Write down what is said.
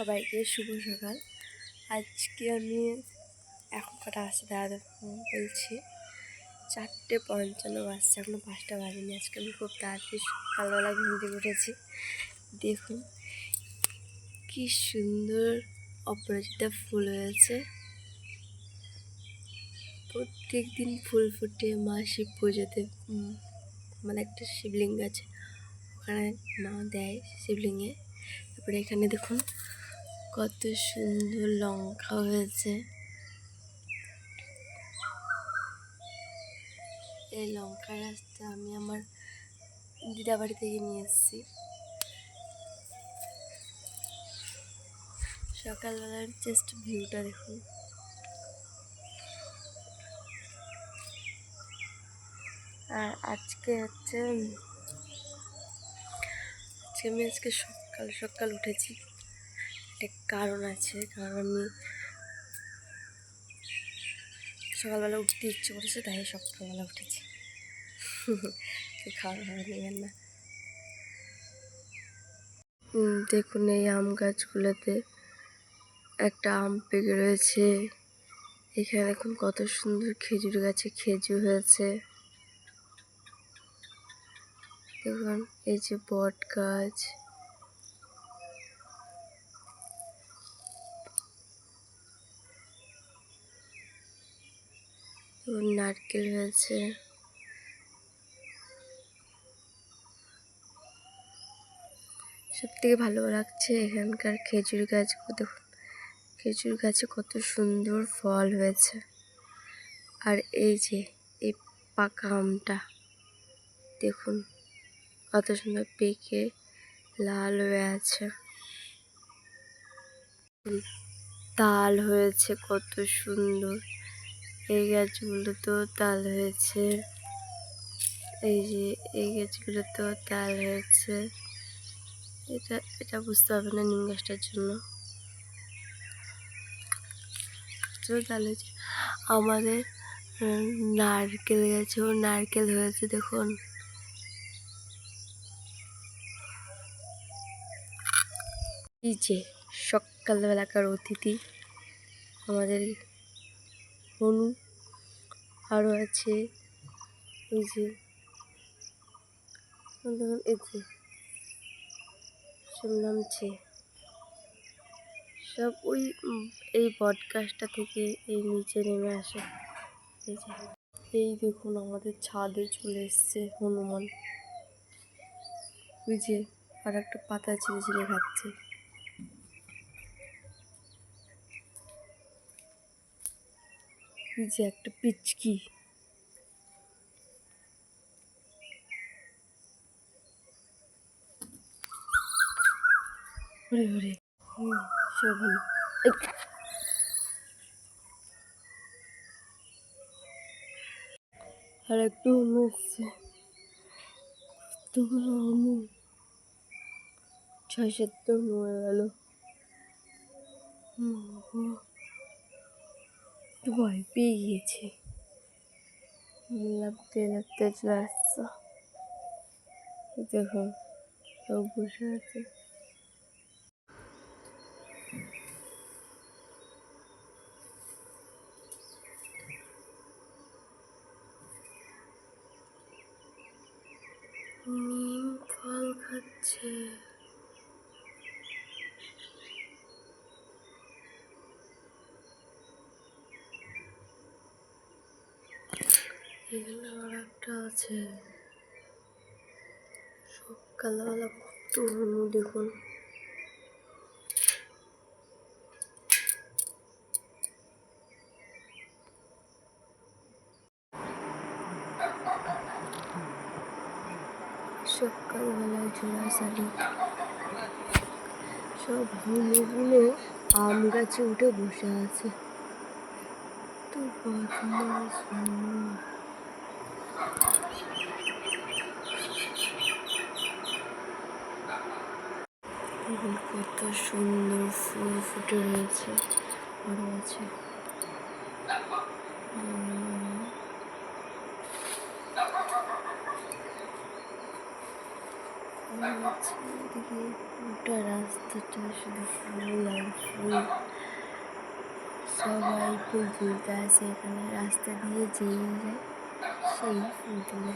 সবাইকে শুভ সকাল। আজকে আমি এখন কটা আসছে দাদা বলছি 4:55 বাজছে, এখনো 5টা বাজেনি। আজকে আমি খুব তাড়াতাড়ি সকালবেলা ঘুম থেকে উঠেছি। দেখুন কি সুন্দর অপরাজিতা ফুল হয়েছে। প্রত্যেক দিন ফুল ফুটে মা শিব পুজোতে মানে একটা শিবলিঙ্গ আছে, ওখানে মা দেয় শিবলিঙ্গে। তারপরে এখানে দেখুন কত সুন্দর লঙ্কা হয়েছে। এই লঙ্কা গাছটা আমি আমার দিদা বাড়ি থেকে নিয়ে এসেছি। সকালবেলার জাস্ট ভিউটা দেখুন। আর আজকে হচ্ছে আমি সকাল সকাল উঠেছি। একটা কারণ আছে, কারণ আমি সকালবেলা উঠতে ইচ্ছে করেছে, তাই সকালবেলা উঠেছি। খাওয়া নেবেন না। দেখুন এই আম গাছগুলোতে একটা আম পেকে রয়েছে। এখানে দেখুন কত সুন্দর খেজুর গাছে খেজুর হয়েছে। দেখুন এই যে বট গাছ, নারকেল হয়েছে। সব থেকে ভালো লাগছে এখানকার খেজুর গাছগুলো। দেখুন খেজুর গাছে কত সুন্দর ফল হয়েছে। আর এই যে এই পাকা আমটা দেখুন কত সুন্দর পেকে লাল হয়ে আছে। তাল হয়েছে কত সুন্দর। এই গাছগুলোতেও তাল হয়েছে। এই যে এই গাছগুলোতেও তাল হয়েছে। এটা বুঝতে হবে না নিম গাছটার জন্য তাল হয়েছে। আমাদের নারকেল গাছেও নারকেল হয়েছে। দেখুন এই যে সকালবেলাকার অতিথি আমাদের হনু, আরও আছে এই যে দেখুন এই যে সব নামছে। সব ওই এই বট গাছটা থেকে এই নিচে নেমে আসে। এই দেখুন আমাদের ছাদে চলে এসছে হনুমান। ওই যে আর একটা পাতা ছিঁড়ে ছিঁড়ে খাচ্ছে। ওই যে একটা পিচকি। ওরে ওরে শোভন। আর একটু হনু এসছে। কতগুলো হনু, 6-7টা হনু হয়ে গেল। একটু ভয় পেয়ে গিয়েছে, লাফতে লাফতে চলে আসছে। দেখুন সব বসে আছে। নিম ফল খাচ্ছে। এখানে আর একটা আছে। সকালবেলা কত হনু দেখুন। সকালবেলা ঝোলাঝালি সব হনুগুলো আম গাছে উঠে বসে আছে। তো বদমাস হনু। কত সুন্দর ফুল ফুটে রয়েছে, আরো আছে। চারিদিকে পুরোটা রাস্তাটা শুধু ফুল আর ফুল। সবাই ফুল তুলতে আসে এখানে, রাস্তা দিয়ে যেই যায় সেই ফুল তুলে।